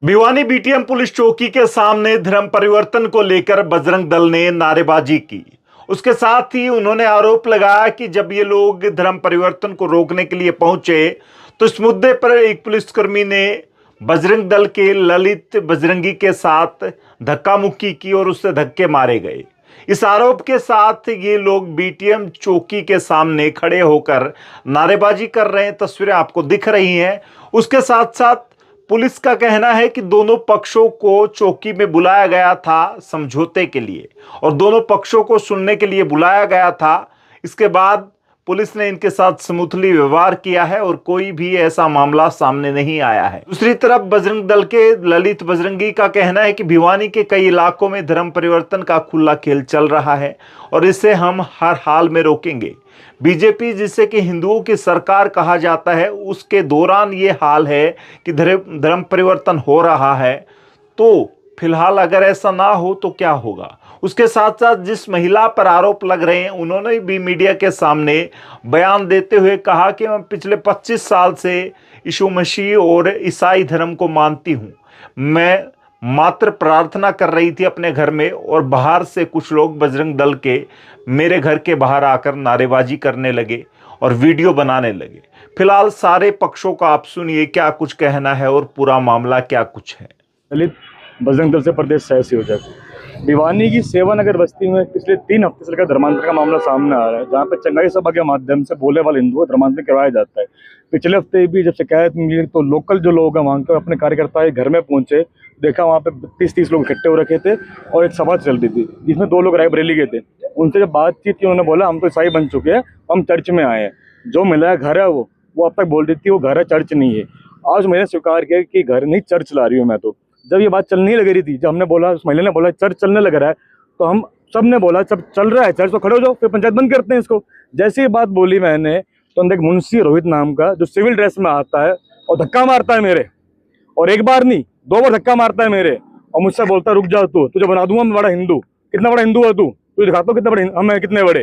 Bhiwani BTM police चौकी के सामने धर्म परिवर्तन को लेकर बजरंग दल ने नारेबाजी की। उसके साथ ही उन्होंने आरोप लगाया कि जब ये लोग धर्म परिवर्तन को रोकने के लिए पहुंचे तो इस मुद्दे पर एक पुलिसकर्मी ने बजरंग दल के ललित बजरंगी के साथ धक्का मुक्की की और उससे धक्के मारे गए। इस आरोप के साथ ये लोग बीटीएम चौकी के सामने खड़े होकर नारेबाजी कर रहे हैं। तस्वीरें आपको दिख रही हैं। उसके साथ साथ पुलिस का कहना है कि दोनों पक्षों को चौकी में बुलाया गया था समझौते के लिए और दोनों पक्षों को सुनने के लिए बुलाया गया था। इसके बाद पुलिस ने इनके साथ स्मूथली व्यवहार किया है और कोई भी ऐसा मामला सामने नहीं आया है। दूसरी तरफ बजरंग दल के ललित बजरंगी का कहना है कि भिवानी के कई इलाकों में धर्म परिवर्तन का खुला खेल चल रहा है और इसे हम हर हाल में रोकेंगे। बीजेपी, जिसे कि हिंदुओं की सरकार कहा जाता है, उसके दौरान ये हाल है कि धर्म परिवर्तन हो रहा है। तो फिलहाल अगर ऐसा ना हो तो क्या होगा। उसके साथ साथ जिस महिला पर आरोप लग रहे हैं उन्होंने भी मीडिया के सामने बयान देते हुए कहा कि मैं पिछले 25 साल से यीशु मसीह और ईसाई धर्म को मानती हूँ। मैं मात्र प्रार्थना कर रही थी अपने घर में और बाहर से कुछ लोग बजरंग दल के मेरे घर के बाहर आकर नारेबाजी करने लगे और वीडियो बनाने लगे। फिलहाल सारे पक्षों का आप सुनिए क्या कुछ कहना है और पूरा मामला क्या कुछ है। दलित बजरंग दल से प्रदेश सह संयोजक भिवानी की सेवा नगर बस्ती में पिछले 3 हफ्ते से लेकर धर्मांतरण का मामला सामने आ रहा है, जहां पर चंगाई सभा के माध्यम से भोले वाले हिंदुओं को धर्मांतरण करवाया जाता है। पिछले हफ्ते भी जब शिकायत मिली तो लोकल जो लोग हैं वहां के अपने कार्यकर्ता घर में पहुंचे, देखा वहां पे 30-30 लोग इकट्ठे हो रखे थे और एक सभा चल रही थी जिसमें 2 लोग रायबरेली के थे। उनसे जब बातचीत की उन्होंने बोला हम तो ईसाई बन चुके हैं, हम चर्च में आए हैं। जो महिला घर है वो अब तक बोल रही थी वो घर है, चर्च नहीं है। आज मैंने स्वीकार किया कि घर नहीं चर्च ला रही हूँ मैं। तो जब ये बात चलने लग रही थी, जब हमने बोला, उस महिला ने बोला चर्च चलने लग रहा है, तो हम सब ने बोला सब चल रहा है चर्च तो खड़े हो जाओ, फिर पंचायत बंद करते हैं इसको। जैसे ही बात बोली मैंने तो अंदर एक मुंशी रोहित नाम का जो सिविल ड्रेस में आता है और धक्का मारता है मेरे, और एक बार नहीं 2 बार धक्का मारता है मेरे और मुझसे बोलता है रुक जा, तू तुझे बना दूंगा मैं बड़ा हिंदू। कितना बड़ा हिंदू है तू दिखाता हूँ कितना बड़े हम है, कितने बड़े।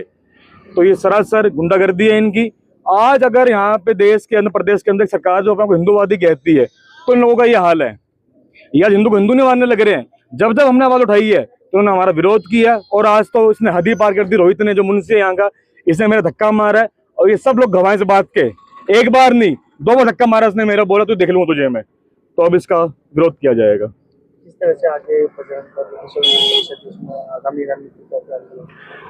तो ये सरासर गुंडागर्दी है इनकी। आज अगर यहाँ पे देश के अंदर, प्रदेश के अंदर सरकार जो अपने को हिंदूवादी कहती है तो इन लोगों का ये हाल है। ये आज हिंदू को हिंदू नहीं मानने लग रहे हैं। जब जब हमने आवाज उठाई है तो उन्होंने हमारा विरोध किया और आज तो इसने हद ही पार कर दी। रोहित ने जो मुंशी है यहाँ का, इसने मेरा धक्का मारा है और ये सब लोग गवाह से बात के, एक बार नहीं 2 बार धक्का मारा इसने मेरा, बोला तू देख लूंगा तुझे मैं। तो अब इसका विरोध किया जाएगा। किस तरह से आगे आगामी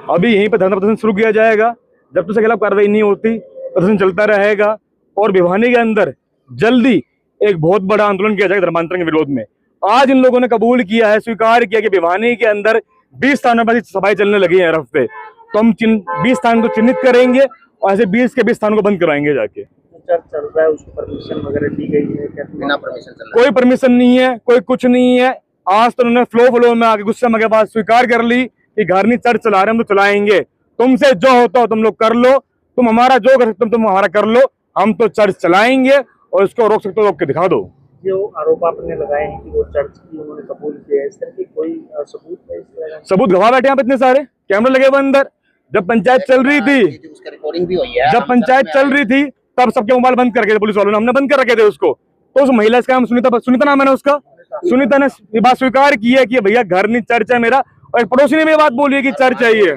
अभी यहीं पर धरना प्रदर्शन शुरू किया जाएगा। जब तक खिलाफ कार्रवाई नहीं होती प्रदर्शन चलता रहेगा और भिवानी के अंदर जल्दी एक बहुत बड़ा आंदोलन किया जाएगा धर्मांतरण के विरोध में। आज इन लोगों ने कबूल किया है, स्वीकार किया कि भिवानी के अंदर 20 स्थानों पर सभाएं चलने लगी हैं हर हफ्ते, तो हम 20 स्थान को चिन्हित करेंगे और ऐसे 20 के 20 स्थानों को बंद कराएंगे जाके। चर्च चल रहा है उसको परमिशन वगैरह दी गई है क्या? बिना परमिशन चल रहा है? कोई परमिशन नहीं है, कोई कुछ नहीं है। आज तो उन्होंने फ्लो में आके गुस्से में के बाद स्वीकार कर ली कि घर नहीं चर्च चला रहे हम तो चलाएंगे। तुमसे जो होता हो तुम लोग कर लो, तुम हमारा जो कर सकते हो तुम हमारा कर लो, हम तो चर्च चलाएंगे और इसको रोक सकते हो रोक के दिखा दो। जो आरोप आपने लगाए हैं कि वो चर्च की उन्होंने कबूल किया है, इस तरह की कोई सबूत है? सबूत गवाह बैठे यहाँ पे इतने सारे, कैमरे लगे हुए अंदर। जब पंचायत चल रही थी, रिकॉर्डिंग भी हुई है, जब पंचायत चल रही थी तब सबके मोबाइल बंद करके पुलिस वालों ने, हमने बंद कर रखे थे उसको। तो उस महिला इसका नाम सुनीता नाम है ना उसका, सुनीता ने ये बात स्वीकार की है कि भैया घर नहीं चर्च है मेरा, और एक पड़ोसी ने भी बात बोली है कि चर्च है ये,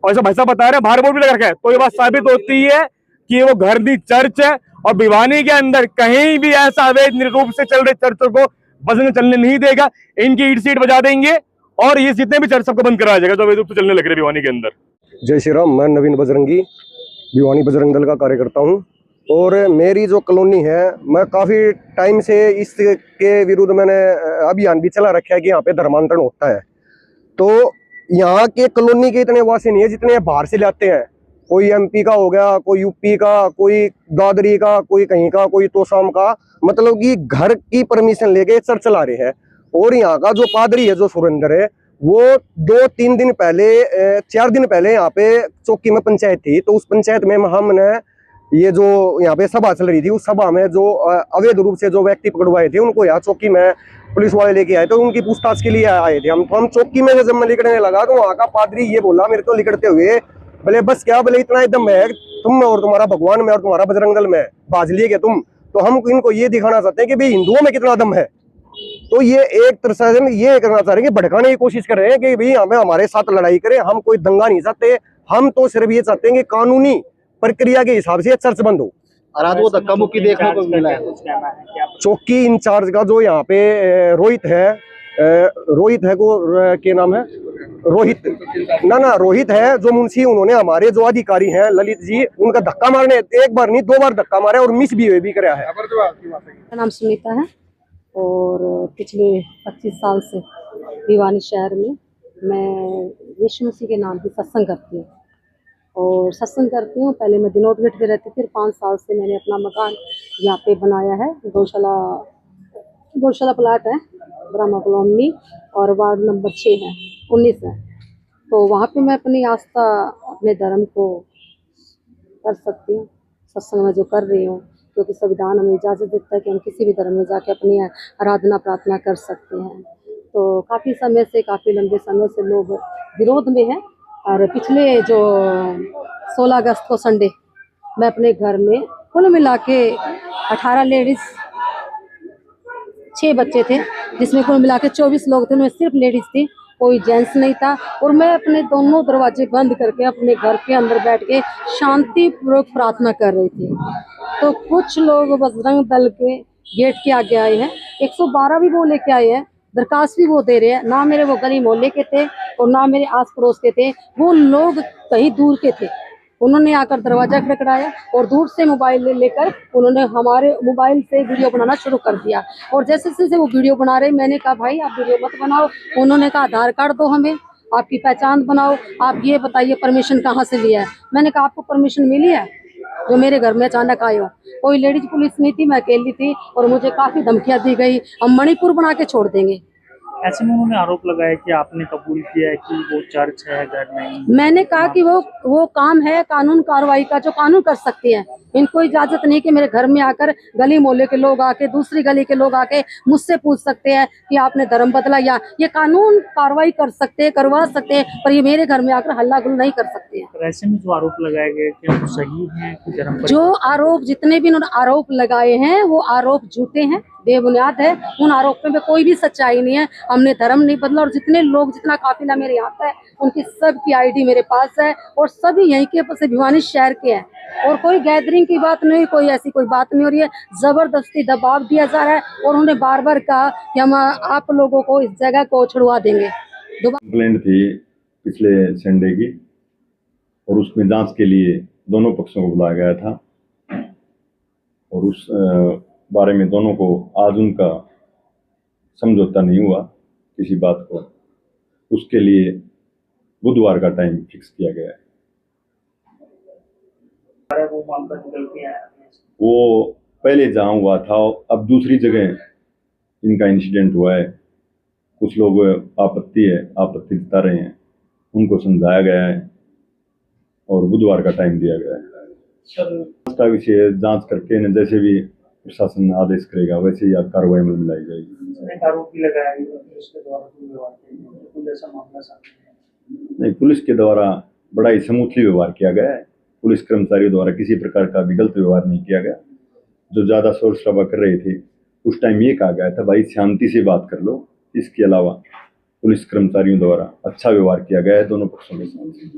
और ऐसा भाई साहब बता रहे हैं बाहर बोर्ड भी लगा रखा है। तो ये बात साबित होती है कि वो घर नहीं चर्च है। और भिवानी के अंदर कहीं भी ऐसा अवैध रूप से चल रहे चर्चों को बजरंग चलने नहीं देगा। इनकी ईट सीट बजा देंगे और ये जितने भी चर्च सबको बंद कराया जाएगा जो अवैध रूप से चलने लग रहे भिवानी के अंदर। जय श्री राम। मैं नवीन बजरंगी भिवानी बजरंग दल का कार्यकर्ता हूं और मेरी जो कॉलोनी है, मैं काफ़ी टाइम से इसके विरुद्ध मैंने अभियान भी चला रखा है कि यहाँ पे धर्मांतरण होता है। तो यहाँ के कॉलोनी के इतने वासी नहीं है जितने बाहर से लाते हैं। कोई एमपी का हो गया, कोई यूपी का, कोई दादरी का, कोई कहीं का, कोई तोशाम का, मतलब कि घर की परमिशन लेके चर्च चला रहे हैं। और यहाँ का जो पादरी है, जो सुरेंद्र है, वो 2-3 दिन पहले 4 दिन पहले यहाँ पे चौकी में पंचायत थी, तो उस पंचायत में हमने ये जो यहाँ पे सभा चल रही थी, उस सभा में जो अवैध रूप से जो व्यक्ति पकड़वाए थे उनको यहाँ चौकी में पुलिस वाले लेके आए, तो उनकी पूछताछ के लिए आए थे हम। तो हम चौकी में जब मैं लिखने लगा तो वहाँ का पादरी ये बोला मेरे को लिखते हुए, बोले बस क्या, बोले इतना एकदम है तुम और तुम्हारा भगवान में और तुम्हारा बजरंग दल में बाज लिए क्या तुम। तो हम इनको ये दिखाना चाहते हैं कि भाई हिंदुओं में कितना दम है। तो ये एक तरह से हम ये करना चाह रहे हैं कि भड़काने की कोशिश कर रहे हैं कि भाई हमें हमारे साथ लड़ाई करें, हम कोई दंगा नहीं चाहते, हम तो सिर्फ ये चाहते हैं कि कानूनी प्रक्रिया के हिसाब से चर्च बंद हो। और आज वो धक्का मुक्की देखने को मिला है। कुछ कहना है क्या? चौकी इंचार्ज का जो यहाँ पे रोहित है, रोहित है को क्या नाम है, रोहित है जो मुंशी, उन्होंने हमारे जो अधिकारी हैं ललित जी, उनका धक्का मारने, एक बार नहीं 2 बार धक्का मारा और मिसबिहेव भी कराया है। मेरा नाम सुनीता है और पिछले 25 साल से भिवानी शहर में मैं यीशु मसीह के नाम की सत्संग करती हूँ और सत्संग करती हूँ। पहले मैं दिनोद गेट पे रहती थी, 5 साल से मैंने अपना मकान यहाँ पे बनाया है। गौशाला प्लाट है, ब्रह्मा कॉलोनी और वार्ड नंबर 6 है, 19 है। तो वहाँ पे मैं अपनी आस्था, अपने धर्म को कर सकती हूँ, सत्संग में जो कर रही हूँ, क्योंकि संविधान हमें इजाज़त देता है कि हम किसी भी धर्म में जाके अपनी आराधना प्रार्थना कर सकते हैं। तो काफ़ी समय से, काफ़ी लंबे समय से लोग विरोध में हैं। और पिछले जो 16 अगस्त को संडे मैं अपने घर में कुल मिला के 18 लेडीज़, 6 बच्चे थे, जिसमें कुल मिला के 24 लोग थे, उनमें सिर्फ लेडीज़ थी, कोई जेंट्स नहीं था। और मैं अपने दोनों दरवाजे बंद करके अपने घर के अंदर बैठ के शांतिपूर्वक प्रार्थना कर रही थी। तो कुछ लोग बजरंग दल के गेट के आगे आए हैं, 112 भी वो लेके आए हैं, दरखास्त भी वो दे रहे हैं। ना मेरे वो गली मोहल्ले के थे और ना मेरे आस पड़ोस के थे, वो लोग कहीं दूर के थे। उन्होंने आकर दरवाजा खड़खड़ाया और दूर से मोबाइल लेकर उन्होंने हमारे मोबाइल से वीडियो बनाना शुरू कर दिया। और जैसे जैसे वो वीडियो बना रहे, मैंने कहा भाई आप वीडियो मत बनाओ। उन्होंने कहा आधार कार्ड दो हमें, आपकी पहचान बनाओ, आप ये बताइए परमिशन कहाँ से लिया है। मैंने कहा आपको परमिशन मिली है जो मेरे घर में अचानक आए हो? कोई लेडीज पुलिस नहीं थी, मैं अकेली थी और मुझे काफ़ी धमकियाँ दी गई, हम मणिपुर बना के छोड़ देंगे। ऐसे में उन्होंने आरोप लगाया कि आपने कबूल किया है कि वो चर्च है, घर नहीं। मैंने कहा कि वो काम है कानून कार्रवाई का, जो कानून कर सकती है। इनको इजाजत नहीं कि मेरे घर में आकर गली मोहल्ले के लोग आके, दूसरी गली के लोग आके मुझसे पूछ सकते हैं कि आपने धर्म बदला, या ये कानून कार्रवाई कर सकते हैं, करवा सकते हैं, पर ये मेरे घर में आकर हल्ला गुल नहीं कर सकते हैं। तो ऐसे में जो आरोप लगाए गए कि हम सही हैं कि धर्म पर, जो आरोप, जितने भी इन्होंने आरोप लगाए हैं वो आरोप झूठे हैं, बेबुनियाद है। उन आरोपों में कोई भी सच्चाई नहीं है। हमने धर्म नहीं बदला और जितने लोग, जितना काफिला मेरे यहाँ है, उनकी सब की आईडी मेरे पास है और सभी यहीं के से भिवानी शहर के हैं। और कोई गैदरिंग की बात नहीं, कोई ऐसी कोई बात नहीं हो रही है। जबरदस्ती दबाव दिया जा रहा है और उन्होंने बार बार कहा कि हम आप लोगों को इस जगह को छुड़वा देंगे। कंप्लेंट थी पिछले संडे की और उसमें जांच के लिए दोनों पक्षों को बुलाया गया था और उस बारे में दोनों को आज उनका समझौता नहीं हुआ किसी बात को, उसके लिए बुधवार का टाइम फिक्स किया गया है। वो मामला निकल के आया, वो पहले जहाँ हुआ था अब दूसरी जगह इनका इंसिडेंट हुआ है। कुछ लोग आपत्ति जता रहे हैं, उनको समझाया गया है और बुधवार का टाइम दिया गया है। जांच का विषय जांच करके न जैसे भी प्रशासन आदेश करेगा वैसे ही कार्रवाई में मिलाई जाएगी। आरोप भी लगाया गया पुलिस के द्वारा व्यवहार किया, कोई ऐसा मामला सामने नहीं, पुलिस के द्वारा बड़ा ही स्मूथली व्यवहार किया गया है। पुलिस कर्मचारियों द्वारा किसी प्रकार का भी गलत व्यवहार नहीं किया गया। जो ज़्यादा शोर शराबा कर रहे थे उस टाइम ये कहा गया था भाई शांति से बात कर लो। इसके अलावा पुलिस कर्मचारियों द्वारा अच्छा व्यवहार किया गया है दोनों पक्षों के साथ।